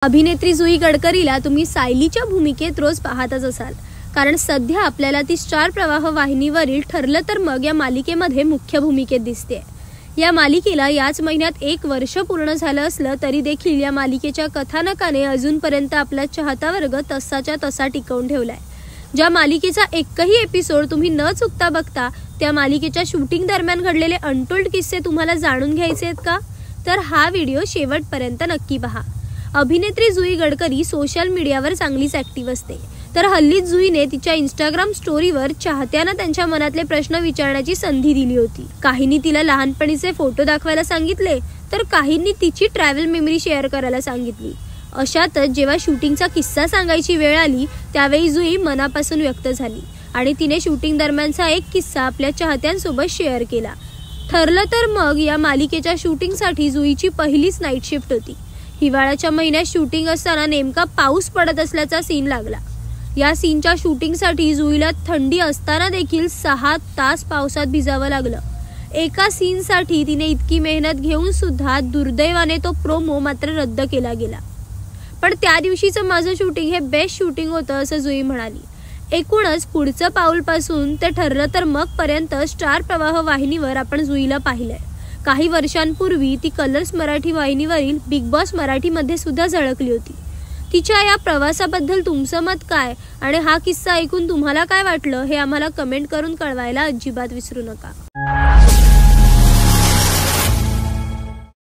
अभिनेत्री जुई गडकरीला तुम्ही सायलीच्या भूमिकेत रोज पाहतच असाल, कारण सध्या आपल्याला ती स्टार प्रवाह वाहिनीवरील ठरलं तर मग या मालिकेमध्ये मुख्य भूमिकेत दिसते. या मालिकेला याच महिन्यात 1 वर्ष पूर्ण झालं असलं तरी देखील या मालिकेच्या कथानकाने अजूनपर्यंत आपला चाहता वर्ग तसाच्या तसा टिकवून ठेवलाय. ज्या मालिकेचा एकही एपिसोड तुम्ही न चुकता बघता, त्या मालिकेच्या शूटिंग दरम्यान घडलेले अनटोल्ड किस्से तुम्हाला जाणून घ्यायचे आहेत का? तर हा व्हिडिओ शेवटपर्यंत नक्की पहा. अभिनेत्री जुई गडकरी सोशल मीडियावर चांगलीच ऍक्टिव्ह असते, तर हल्लीच जुईने तिच्या इंस्टाग्राम स्टोरीवर चाहत्यांना त्यांच्या मनातले प्रश्न विचारण्याची संधी दिली होती. काहींनी तिला लहानपणीचे फोटो दाखवायला सांगितले, तर काहींनी तिची ट्रॅव्हल मेमरी शेअर करायला सांगितली. अशातच जेव्हा शूटिंगचा किस्सा सांगायची वेळ आली, त्यावेळी जुई मनापासून व्यक्त झाली आणि तिने शूटिंग दरम्यानचा एक किस्सा आपल्या चाहत्यांसोबत शेअर केला. ठरलं तर मग या मालिकेच्या शूटिंगसाठी जुईची पहिलीच नाईट शिफ्ट होती. हिवाळ्याच्या महिन्यात शूटिंग असताना नेमका पाऊस पडत असल्याचा सीन लागला. या सीनच्या शूटिंगसाठी जुईला थंडी असताना देखील 6 तास पावसात भिजावं लागलं. एका सीनसाठी तिने इतकी मेहनत घेऊन सुद्धा दुर्दैवाने तो प्रोमो मात्र रद्द केला गेला. पण त्या दिवशीचं माझं शूटिंग हे बेस्ट शूटिंग होतं असं जुई म्हणाली. एकूणच पुढचं पाऊलपासून ते ठरलं तर मग पर्यंत स्टार प्रवाह वाहिनीवर आपण जुईला पाहिलंय. काही वर्षांपूर्वी ती कलर्स मराठी वाहिनीवरील बिग बॉस मराठीमध्ये सुद्धा झळकली होती. तिच्या या प्रवासाबद्दल तुमचं मत काय आणि हा किस्सा ऐकून तुम्हाला काय वाटलं हे आम्हाला कमेंट करून कळवायला अजिबात विसरू नका.